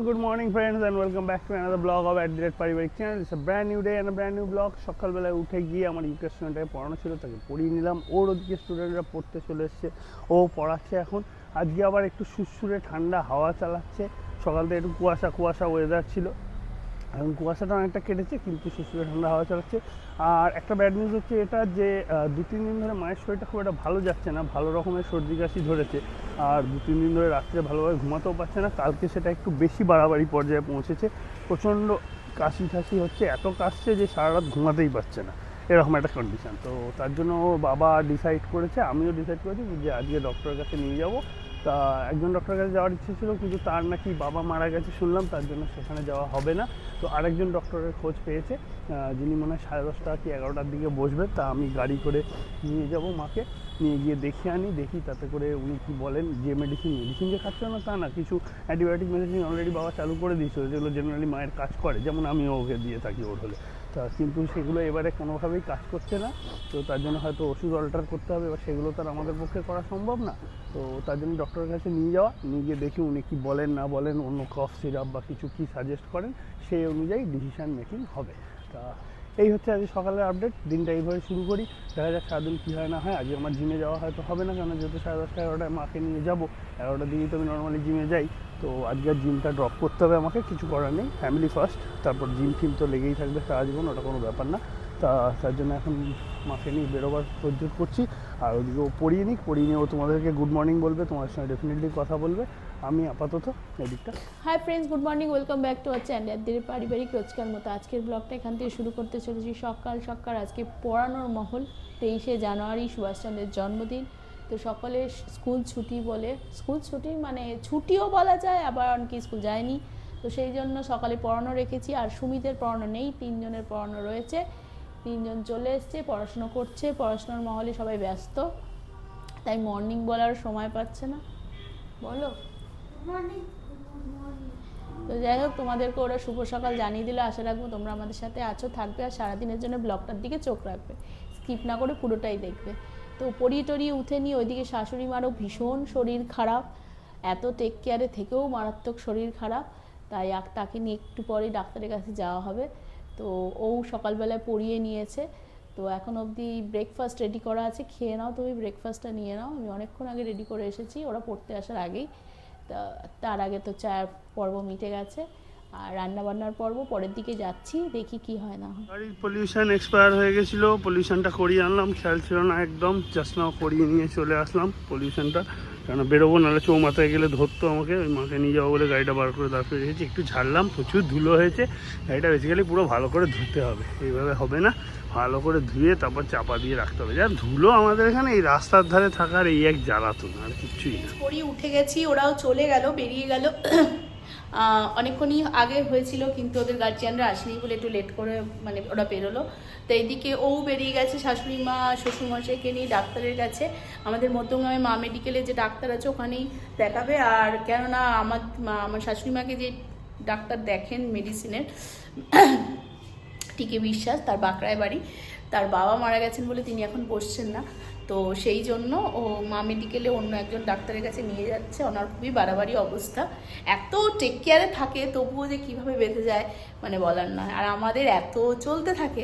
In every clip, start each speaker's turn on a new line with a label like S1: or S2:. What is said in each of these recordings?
S1: good morning friends and welcome back to another vlog of @paribarik channel. It's a brand new day and a brand new vlog. সকালবেলায় উঠে গিয়ে আমার UK স্টুডেন্টটাকে পড়ানো ছিল, তাকে পড়িয়ে নিলাম। ওর ওদিকে স্টুডেন্টরা পড়তে চলে এসছে, ও পড়াচ্ছে এখন। আজকে আবার একটু সুরসুরে ঠান্ডা হাওয়া চালাচ্ছে। সকাল থেকে একটু কুয়াশা ওয়েদার ছিল, এখন কুয়াশাটা অনেকটা কেটেছে, কিন্তু সুরসুরে ঠান্ডা হাওয়া চালাচ্ছে। আর একটা ব্যাড নিউজ হচ্ছে এটা যে 2-3 দিন ধরে মায়ের শরীরটা খুব একটা ভালো যাচ্ছে না, ভালো রকমের সর্দি কাশি ধরেছে। আর 2-3 দিন ধরে রাত্রে ভালোভাবে ঘুমাতেও পারছে না। কালকে সেটা একটু বেশি বাড়াবাড়ি পর্যায়ে পৌঁছেছে, প্রচণ্ড কাশি হচ্ছে, এত কাশছে যে সারা রাত ঘুমাতেই পারছে না, এরকম একটা কন্ডিশান। তো তার জন্য বাবা ডিসাইড করেছে, আমিও ডিসাইড করেছি যে আজকে ডক্টরের কাছে নিয়ে যাবো। তা একজন ডক্টরের কাছে যাওয়ার ইচ্ছে ছিল, কিন্তু তার নাকি বাবা মারা গেছে শুনলাম, তার জন্য সেখানে যাওয়া হবে না। তো আরেকজন ডক্টরের খোঁজ পেয়েছে, যিনি মনে হয় 10:30 কি 11টার দিকে বসবে। তা আমি গাড়ি করে নিয়ে যাব মাকে, নিয়ে গিয়ে দেখিয়ে আনি, দেখি তাতে করে উনি কী বলেন। যে মেডিসিন যে খাচ্ছে না তা না, কিছু অ্যান্টিবায়োটিক মেডিসিন অলরেডি বাবা চালু করে দিয়েছিল, যেগুলো জেনারেলি মায়ের কাজ করে, যেমন আমিও ওকে দিয়ে থাকি ওর হলে। তা কিন্তু সেগুলো এবারে কোনোভাবেই কাজ করছে না। তো তার জন্য হয়তো ওষুধ অল্টার করতে হবে, এবার সেগুলো তো আর আমাদের পক্ষে করা সম্ভব না। তো তার জন্য ডক্টরের কাছে নিয়ে যাওয়া, নিয়ে গিয়ে দেখি উনি কী বলেন না বলেন, অন্য কফ সিরাপ বা কিছু কী সাজেস্ট করেন, সেই অনুযায়ী ডিসিশান মেকিং হবে। তা এই হচ্ছে আজকে সকালের আপডেট। দিনটা এইভাবে শুরু করি, দেখা যাক সারাদিন কী হয় না হয়। আজকে আমার জিমে যাওয়া হয়তো হবে না, কেন যেহেতু 10:30 11টায় মাকে নিয়ে যাবো। 11টার দিকেই তো আমি নর্মালি জিমে যাই, তো আজকে জিমটা ড্রপ করতে হবে আমাকে, কিছু করার নেই। ফ্যামিলি ফার্স্ট, তারপর জিম ফিম তো লেগেই থাকবে সারা জীবন, ওটা কোনো ব্যাপার না। তার জন্য এখন মাকে নিয়ে বেরোবার প্রস্তুত করছি। আর ওদিকে ও পড়িয়ে নিয়ে ও তোমাদেরকে গুড মর্নিং বলবে, তোমার সঙ্গে ডেফিনেটলি কথা বলবে। আমি আপাতত এদিকটা।
S2: Hi friends, good morning, welcome back to our channel পারিবারিক। রোজকার মতো আজকের ব্লগটা এখান থেকে শুরু করতে চলেছি সকাল আজকে পড়ানোর মহল। 23শে জানুয়ারি সুভাষচন্দ্রের জন্মদিন। তো সকলে স্কুল ছুটি বলে, স্কুল ছুটি মানে ছুটিও বলা যায়, আবার অনেকে স্কুল যায়নি। তো সেই জন্য সকালে পড়ানো রেখেছি। আর সুমিতের পড়ানো নেই, 3 জনের পড়ানো রয়েছে। 3 জন চলে এসছে, পড়াশুনো করছে, পড়াশোনার মহলে সবাই ব্যস্ত, তাই মর্নিং বলার সময় পাচ্ছে না। বলো। তো যাই হোক, তোমাদেরকে ওরা শুভ সকাল জানিয়ে দিলে, আশা রাখবো তোমরা আমাদের সাথে আছো, থাকবে, আর সারাদিনের জন্য ব্লগটার দিকে চোখ রাখবে, স্কিপ না করে পুরোটাই দেখবে। তো পড়িয়ে উঠে নিয়ে ওইদিকে শাশুড়ি মারও ভীষণ শরীর খারাপ, এত টেক কেয়ারে থেকেও মারাত্মক শরীর খারাপ, তাই তাকে নিয়ে একটু পরেই ডাক্তারের কাছে যাওয়া হবে। তো ও সকালবেলায় পড়িয়ে নিয়েছে, তো এখন অবধি ব্রেকফাস্ট রেডি করা আছে, খেয়ে নাও, তুমি ব্রেকফাস্টটা নিয়ে নাও। আমি অনেকক্ষণ আগে রেডি করে এসেছি, ওরা পড়তে আসার আগেই। তার আগে তো চায়ের পর্ব মিটে গেছে, আর রান্নাবান্নার পর্ব পরের দিকে যাচ্ছি, দেখি কি হয় না হয়।
S1: গাড়ির পলিউশন এক্সপায়ার হয়ে গেছিলো, পলিউশনটা করিয়ে আনলাম, খেয়াল ছিল না একদম, জাস্ট নাও করিয়ে নিয়ে চলে আসলাম পলিউশনটা। কেন বেরোবো, নাহলে চৌমাথায় গেলে ধরতো আমাকে, ওই মাকে নিয়ে যাবো বলে গাড়িটা বার করে দাঁড় করে রেখেছি। একটু ঝাড়লাম, প্রচুর ধুলো হয়েছে, গাড়িটা বেসিক্যালি পুরো ভালো করে ধুতে হবে, এইভাবে হবে না, ভালো করে ধুয়ে তারপর চাপা দিয়ে রাখতে হবে। যা ধুলো আমাদের এখানে এই রাস্তার ধারে থাকার এই এক জ্বালাতন, আর কিচ্ছুই না।
S2: পড়িয়ে উঠে গেছি, ওরাও চলে গেল, বেরিয়ে গেল। অনেকক্ষণই আগে হয়েছিল, কিন্তু ওদের গার্জিয়ানরা আসেনি বলে একটু লেট করে মানে ওরা বেরোলো। তো এইদিকে ও বেরিয়ে গেছে শাশুড়ি মা শ্বশুরমশাইকে নিয়ে ডাক্তারের কাছে। আমাদের মধ্যমগ্রামে মা মেডিকেলে যে ডাক্তার আছে ওখানেই দেখাবে। আর কেননা আমার শাশুড়ি মাকে যে ডাক্তার দেখেন মেডিসিনের, টিকে বিশ্বাস, তার বাঁকড়ায় বাড়ি, তার বাবা মারা গেছেন বলে তিনি এখন বসছেন না। তো সেই জন্য ও মা মেডিকেলে অন্য একজন ডাক্তারের কাছে নিয়ে যাচ্ছে। ওনার খুবই বাড়াবাড়ি অবস্থা, এত টেক কেয়ারে থাকে তবুও যে কীভাবে বেঁধে যায় মানে বলার নয়। আর আমাদের এত চলতে থাকে,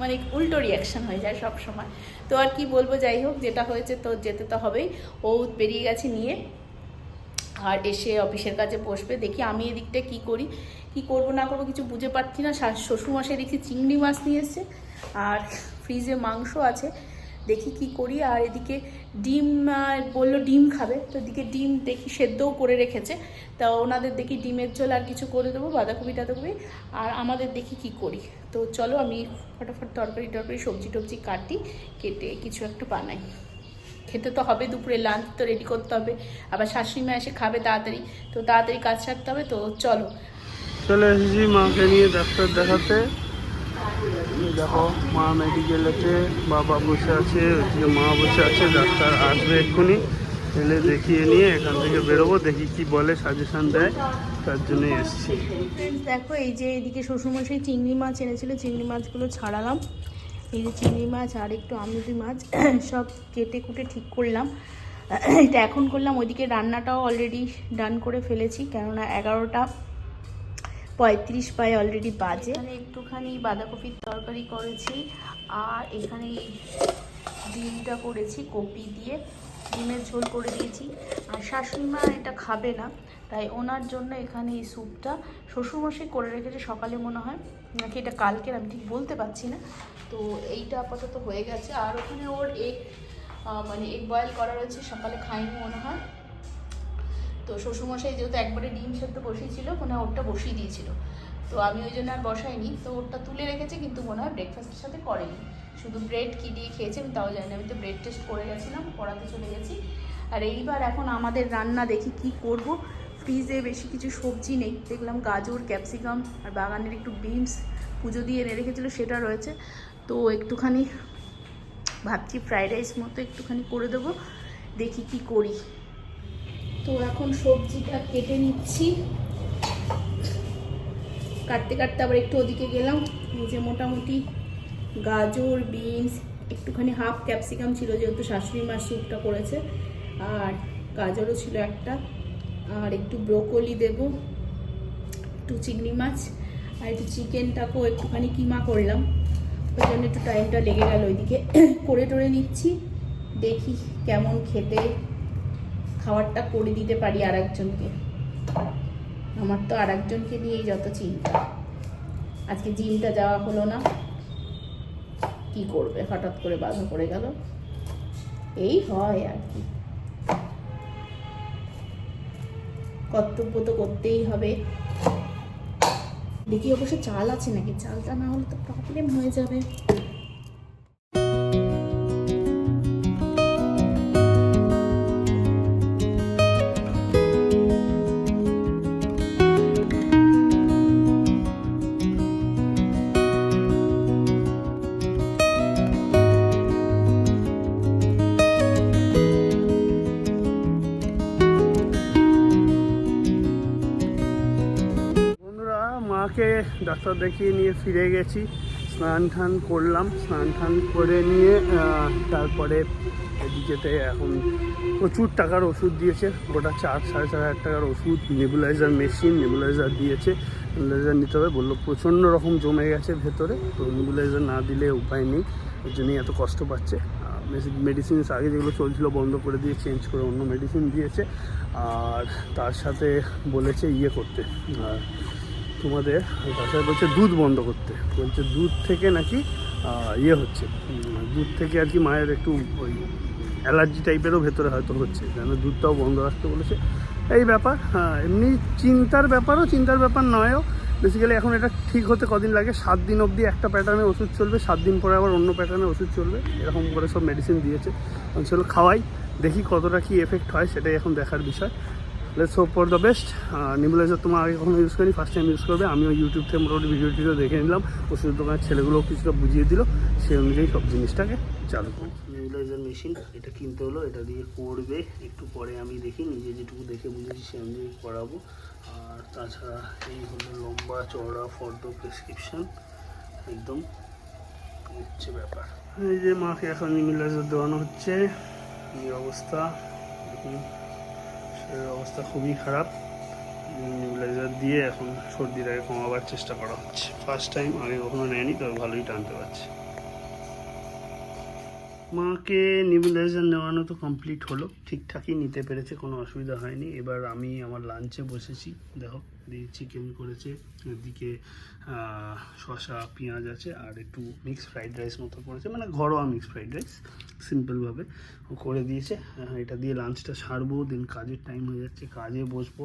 S2: মানে উল্টো রিয়াকশান হয়ে যায় সব সময়। তো আর কি বলবো, যাই হোক, যেটা হয়েছে তো যেতে তো হবেই। ও বেরিয়ে গেছে নিয়ে, আর এসে অফিসের কাছে বসবে। দেখি আমি এদিকটা কি করি, কি করব না করবো কিছু বুঝে পাচ্ছি না। শ্বশুরমশাই দেখি চিংড়ি মাছ নিয়ে এসছে, আর ফ্রিজে মাংস আছে, দেখি কি করি। আর এদিকে ডিম বললো ডিম খাবে, তো এদিকে ডিম দেখি সেদ্ধও করে রেখেছে। তা ওনাদের দেখি ডিমের ঝোল আর কিছু করে দেবো, বাঁধাকপি টাধাকপি। আর আমাদের দেখি কি করি। তো চলো আমি ফটাফট তরকারি সবজি টবজি কেটে কিছু একটা বানাই। খেতে তো হবে, দুপুরে লাঞ্চ তো রেডি করতে হবে, আবার শাশুড়ি মা এসে খাবে তাড়াতাড়ি, তো তাড়াতাড়ি কাজ সারতে হবে। তো চলো,
S1: চলে এসেছি মাকে নিয়ে ডাক্তার দেখাতে। দেখো মা মেডিকেলেতে, বাবা বসে আছে, ওইদিকে মা বসে আছে, ডাক্তার আসবে এক্ষুনি, এলে দেখিয়ে নিয়ে এখান থেকে বেরোবো, দেখি কি বলে, সাজেশান দেয়, তার জন্য এসেছি।
S2: দেখো এই যে এদিকে শ্বশুরমশাই চিংড়ি মাছ এনেছিল, চিংড়ি মাছগুলো ছাড়ালাম। এই যে চিংড়ি মাছ আর একটু আমলকি মাছ সব কেটে কুটে ঠিক করলাম। এটা এখন করলাম। ওইদিকে রান্নাটাও অলরেডি ডান করে ফেলেছি, কেননা 11:35 প্রায় অলরেডি বাজে। এখানে একটুখানি বাঁধাকপির তরকারি করেছি, আর এখানে ডিমটা করেছি কপি দিয়ে, ডিমের ঝোল করে দিয়েছি। আর শাশুড়ি মা এটা খাবে না, তাই ওনার জন্য এখানে এই স্যুপটা শ্বশুরমশাই করে রেখেছে সকালে মনে হয়, নাকি এটা কালকের, আমি ঠিক বলতে পারছি না। তো এইটা আপাতত হয়ে গেছে। আর ওখানে ওর এগ বয়েল করা রয়েছে, সকালে খাইনি মনে হয়। তো শ্বশুরমশাই যেহেতু একবারে ডিম সেদ্ধ বসিয়েছিল, মনে হয় ওরটা বসিয়ে দিয়েছিল, তো আমি ওই জন্য আর বসাইনি। তো ওরটা তুলে রেখেছে, কিন্তু মনে হয় ব্রেকফাস্টের সাথে করেনি, শুধু ব্রেড কি দিয়ে খেয়েছে আমি তাও জানি না। আমি তো ব্রেড টেস্ট করে গেছিলাম, পড়াতে চলে গেছি। আর এইবার এখন আমাদের রান্না দেখি কি করব। ফ্রিজে বেশি কিছু সবজি নেই, দেখলাম গাজর, ক্যাপসিকাম আর বাগানের একটু বিনস পুজো দিয়ে এনে রেখেছিলো, সেটা রয়েছে। তো একটুখানি ভাবছি ফ্রাইড রাইস মতো একটুখানি করে দেবো, দেখি কি করি। তো এখন সবজিটা কেটে নিচ্ছি, কাটতে কাটতে আবার একটু ওদিকে গেলাম। এই যে মোটামুটি গাজর, বিনস, একটুখানি হাফ ক্যাপসিকাম ছিল যেহেতু শাশুড়ি মা স্যুপটা করেছে, আর গাজরও ছিল একটা, আর একটু ব্রোকলি দেব, একটু চিংড়ি মাছ, আর একটু চিকেনটাকেও একটুখানি কিমা করলাম, ওই জন্য একটু টাইমটা লেগে গেল। ওইদিকে করে টরে নিচ্ছি, দেখি কেমন খেতে খাবারটা করে দিতে পারি আর একজনকে। আমার তো আর একজনকে নিয়েই যত চিন্তা। আজকে জিমটা যাওয়া হলো না, কি করবে, হঠাৎ করে বাধা পড়ে গেল, এই হয় আর কি। কর্তব্য তো করতেই হবে। দেখি অবশ্য চাল আছে নাকি, চালটা না হলে তো প্রবলেম হয়ে যাবে।
S1: মাকে ডাক্তার দেখিয়ে নিয়ে ফিরে গেছি, স্নান টান করলাম, স্নান টান করে নিয়ে তারপরে এদিকেতে এখন প্রচুর টাকার ওষুধ দিয়েছে, গোটা 4-4.5 টাকার ওষুধ, নেবুলাইজার মেশিন, নেবুলাইজার দিয়েছে, নেবুলাইজার নিতে হবে বললো, প্রচণ্ড রকম জমে গেছে ভেতরে, তো নেবুলাইজার না দিলে উপায় নেই, ওই জন্যই এত কষ্ট পাচ্ছে। মেডিসিন আগে যেগুলো চলছিল বন্ধ করে দিয়ে চেঞ্জ করে অন্য মেডিসিন দিয়েছে, আর তার সাথে বলেছে ইয়ে করতে, তোমাদের তাছাড়া বলছে দুধ বন্ধ করতে, বলছে দুধ থেকে নাকি ইয়ে হচ্ছে, দুধ থেকে আর কি মায়ের একটু ওই অ্যালার্জি টাইপেরও ভেতরে হয়তো হচ্ছে, কেন দুধটাও বন্ধ রাখতে বলেছে। এই ব্যাপার, এমনি চিন্তার ব্যাপার নয়ও, বেসিক্যালি এখন এটা ঠিক হতে কদিন লাগে, 7 দিন অবধি একটা প্যাটার্নে ওষুধ চলবে, 7 দিন পরে আবার অন্য প্যাটার্নে ওষুধ চলবে, এরকম করে সব মেডিসিন দিয়েছে। চলো খাওয়াই, দেখি কতটা কি এফেক্ট হয়, সেটাই এখন দেখার বিষয়। Let's hope for the best. Nebuliser তোমার আগে কখনো ইউজ করি, ফার্স্ট টাইম ইউজ করবে, আমিও ইউটিউব থেকে মোটামুটি ভিডিও দেখে নিলাম, ওষুধ দোকানের ছেলেগুলোও কিছুটা বুঝিয়ে দিল, সেই অনুযায়ী সব জিনিসটাকে চালু করি। নেবুলাইজার মেশিন এটা কিনতে হলো, এটা দিয়ে করবে একটু পরে, আমি দেখি নিজে যেটুকু দেখে বুঝেছি সেই অনুযায়ী করাবো। আর তাছাড়া এই হলো লম্বা চওড়া ফর্দ প্রেসক্রিপশান, একদম হচ্ছে ব্যাপার। এই যে মাকে এখন নেবুলাইজার দেওয়ানো হচ্ছে, এই অবস্থা দেখুন, শরীরের অবস্থা খুবই খারাপ, নেবুলাইজার দিয়ে এখন সর্দিটাকে কমাবার চেষ্টা করা হচ্ছে, ফার্স্ট টাইম, আগে কখনো নেয়নি, তবে ভালোই টানতে পারছে। মাকে নেবুলাইজার নেওয়ানো তো কমপ্লিট হলো, ঠিকঠাকই নিতে পেরেছে, কোনো অসুবিধা হয়নি। এবার আমি আমার লাঞ্চে বসেছি, দেখো চিকেন করেছে, এদিকে শসা পেঁয়াজ আছে, আর একটু মিক্স ফ্রাইড রাইস মতো করেছে, মানে ঘরোয়া মিক্স ফ্রাইড রাইস সিম্পলভাবে করে দিয়েছে। এটা দিয়ে লাঞ্চটা সারবো, দেন কাজের টাইম হয়ে যাচ্ছে, কাজে বসবো,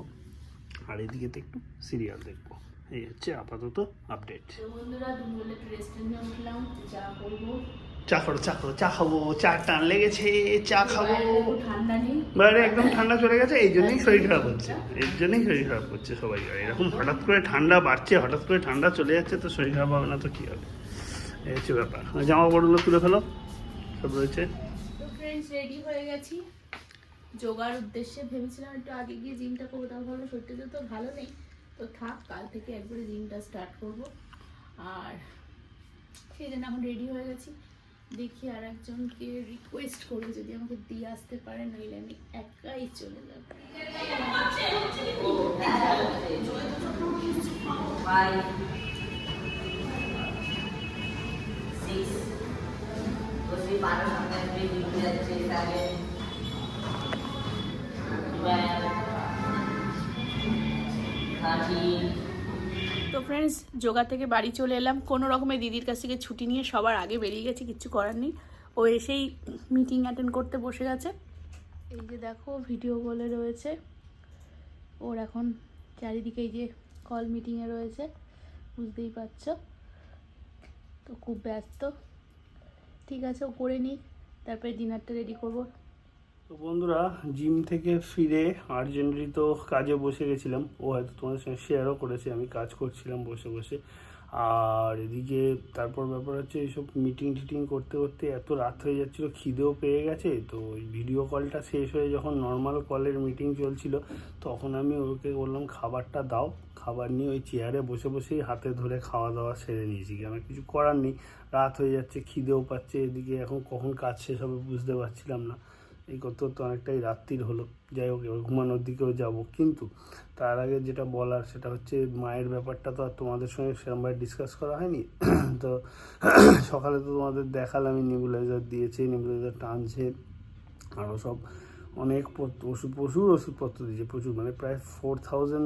S1: আর এদিকে তো একটু সিরিয়াল দেখবো। এই হচ্ছে আপাতত আপডেট।
S2: বন্ধুরা দুপুরবেলা একটু রেস্টুরেন্টে উঠলাম, চা করবো,
S1: চা খাবো, চা টান লেগেছে, চা খাবো।
S2: ঠান্ডা নেই,
S1: বাইরে একদম ঠান্ডা চলে গেছে, এই জন্যই শরীর খারাপ হচ্ছে, সবাই। এরকম হঠাৎ করে ঠান্ডা বাড়ছে, হঠাৎ করে ঠান্ডা চলে যাচ্ছে, তো শরীর খারাপ হবে না তো কী হবে, এই হচ্ছে ব্যাপার। জামা কাপড়গুলো তুলে ফেলো, সব রয়েছে।
S2: তো ফ্রেন্ডস রেডি হয়ে গেছি যোগার উদ্দেশ্যে, ভেবেছিলাম একটু আগে গিয়ে জিমটা করবো, তাও ভালো, শরীরটা তো ভালো নেই, তো থাক, কাল থেকে একবারে জিমটা স্টার্ট করব। আর সেই জন্য এখন রেডি হয়ে গেছি, দেখি আর একজনকে রিকোয়েস্ট করে যদি আমাকে দিয়ে আসতে পারে, নইলে আমি একাই চলে যাব। তো ফ্রেন্ডস, যোগা থেকে বাড়ি চলে এলাম কোনো রকমের। দিদির কাছ থেকে ছুটি নিয়ে সবার আগে বেরিয়ে গেছে, কিচ্ছু করার নেই। ও এসেই মিটিং অ্যাটেন্ড করতে বসে গেছে। এই যে দেখো ভিডিও কলে রয়েছে ওর, এখন চারিদিকে এই যে কল মিটিংয়ে রয়েছে, বুঝতেই পারছো। তো খুব ব্যস্ত। ঠিক আছে, ও করে নিই, তারপরে ডিনারটা রেডি করবো।
S1: তো বন্ধুরা, জিম থেকে ফিরে আর্জেন্টলি তো কাজে বসে গেছিলাম। ও হয়তো তোমাদের সঙ্গে শেয়ারও করেছে, আমি কাজ করছিলাম বসে বসে। আর এদিকে তারপর ব্যাপার হচ্ছে, এইসব মিটিং টিটিং করতে করতে এত রাত হয়ে যাচ্ছিলো, খিদেও পেয়ে গেছে। তো ওই ভিডিও কলটা শেষ হয়ে যখন নর্মাল কলের মিটিং চলছিল, তখন আমি ওকে বললাম খাবারটা দাও। খাবার নিয়ে ওই চেয়ারে বসে বসেই হাতে ধরে খাওয়া দাওয়া সেরে নিয়েছি। আমার কিছু করার নেই, রাত হয়ে যাচ্ছে, খিদেও পাচ্ছে। এদিকে এখন কখন কাজ শেষ হবে বুঝতে পারছিলাম না। এই করতে করতে অনেকটাই রাত্রির হলো। যাই হোক, এবার ঘুমানোর দিকেও যাব। কিন্তু তার আগে যেটা বলার সেটা হচ্ছে, মায়ের ব্যাপারটা তো আর তোমাদের সঙ্গে সেরকমভাবে ডিসকাস করা হয়নি। তো সকালে তো তোমাদের দেখালাম, নেবুলাইজার দিয়েছে, নেবুলাইজার টানছে, আরও সব অনেক প্রচুর ওষুধপত্র দিয়েছে, প্রচুর, মানে প্রায় 4000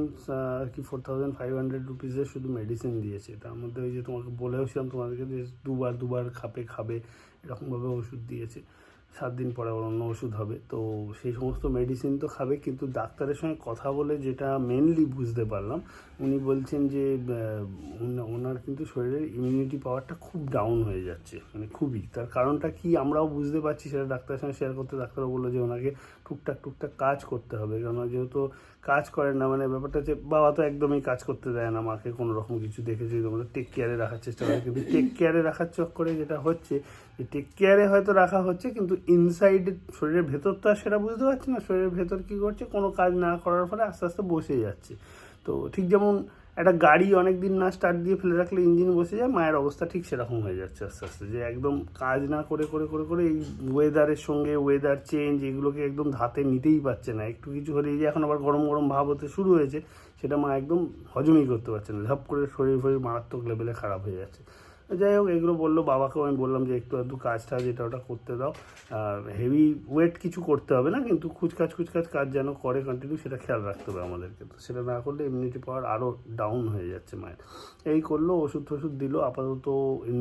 S1: আর কি 4500 রুপিসের শুধু মেডিসিন দিয়েছে। তার মধ্যে ওই যে তোমাকে বলেওছিলাম তোমাদেরকে যে দুবার খাবে এরকমভাবে ওষুধ দিয়েছে। 7 দিন পরে অন্য ওষুধ হবে। তো সেই সমস্ত মেডিসিন তো খাবে, কিন্তু ডাক্তারের সঙ্গে কথা বলে যেটা মেনলি বুঝতে পারলাম, উনি বলছেন যে ওনার কিন্তু শরীরের ইমিউনিটি পাওয়ারটা খুব ডাউন হয়ে যাচ্ছে, মানে খুবই। তার কারণটা কি আমরাও বুঝতে পারছি, সেটা ডাক্তারের সঙ্গে শেয়ার করতে ডাক্তারও বললো যে ওনাকে টুকটাক কাজ করতে হবে। কেননা যেহেতু কাজ করেন না, মানে ব্যাপারটা হচ্ছে বাবা তো একদমই কাজ করতে দেয় না মাকে, কোনো রকম কিছু দেখেছি তোমাদের টেক কেয়ারে রাখার চেষ্টা করে। কিন্তু টেক কেয়ারে রাখার চক্করে যেটা হচ্ছে, যে টেক কেয়ারে হয়তো রাখা হচ্ছে, কিন্তু ইনসাইড শরীরের ভেতর তো আর সেটা বুঝতে পারছি না। শরীরের ভেতর কী করছে, কোনো কাজ না করার ফলে আস্তে আস্তে বসে যাচ্ছে। তো ঠিক যেমন একটা গাড়ি অনেক দিন না স্টার্ট দিয়ে ফেলে রাখলে ইঞ্জিন বসে যায়, মায়ের অবস্থা ঠিক সেরকম হয়ে যাচ্ছে আস্তে আস্তে। যে একদম কাজ না করে করে করে করে এই ওয়েদারের সঙ্গে, ওয়েদার চেঞ্জ, এগুলোকে একদম ধাতে নিতেই পারছে না। একটু কিছু হলেই যে এখন আবার গরম গরম ভাব হতে শুরু হয়েছে, সেটা মা একদম হজমই করতে পারছে না। ঝপ করে শরীর মারাত্মক লেভেলে খারাপ হয়ে যাচ্ছে। যাই হোক, এগুলো বললো। বাবাকেও আমি বললাম যে একটু কাজটা যেটা ওটা করতে দাও, আর হেভি ওয়েট কিছু করতে হবে না, কিন্তু খুচকাচ কাজ যেন করে কন্টিনিউ, সেটা খেয়াল রাখতে হবে আমাদেরকে। তো সেটা না করলে ইমিউনিটি পাওয়ার আরও ডাউন হয়ে যাচ্ছে মায়ের। এই করলো, ওষুধ দিল। আপাতত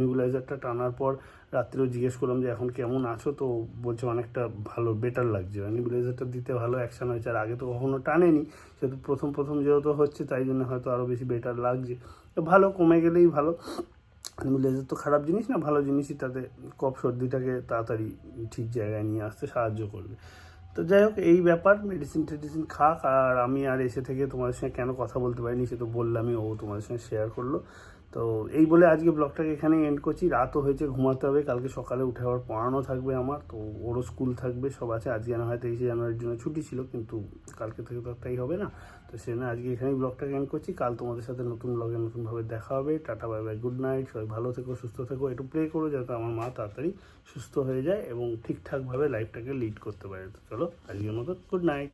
S1: নেবুলাইজারটা টানার পর রাত্রেও জিজ্ঞেস করলাম যে এখন কেমন আছো, তো বলছে অনেকটা ভালো, বেটার লাগছে। নেবুলাইজারটা দিতে ভালো অ্যাকশান হয়েছে, আর আগে তো কখনো টানেনি, সেহেতু প্রথম যেহেতু হচ্ছে, তাই জন্য হয়তো আরও বেশি বেটার লাগছে। তো ভালো, কমে গেলেই ভালো। নেবুলাইজার তো খারাপ জিনিস না, ভালো জিনিসই। তাতে কফ সর্দিটাকে তাড়াতাড়ি ঠিক জায়গায় নিয়ে আসতে সাহায্য করবে। তো যাই হোক, এই ব্যাপার। মেডিসিন টেডিসিন খাক। আর আমি আর এসে থেকে তোমাদের সঙ্গে কেন কথা বলতে পারিনি সে তো বললামই, ও তোমাদের সঙ্গে শেয়ার করলো। তো এই বলে আজকে ব্লগটাকে এখানেই এন্ড করছি। রাতও হয়েছে, ঘুমাতে হবে। কালকে সকালে উঠে আবার পড়ানো থাকবে আমার, তো ওরও স্কুল থাকবে, সব আছে। আজকে না হয় 23শে জানুয়ারির জন্য ছুটি ছিল, কিন্তু কালকে থেকে তো তাই হবে না। তো সেজন্য আজকে এখানেই ব্লগটাকে এন্ড করছি। কাল তোমাদের সাথে নতুন ব্লগে নতুনভাবে দেখা হবে। Tata, bye bye, good night. সবাই ভালো থেকো, সুস্থ থেকো। একটু প্রে করো যাতে আমার মা তাড়াতাড়ি সুস্থ হয়ে যায় এবং ঠিকঠাকভাবে লাইফটাকে লিড করতে পারে। তো চলো, আজকের মতো গুড নাইট।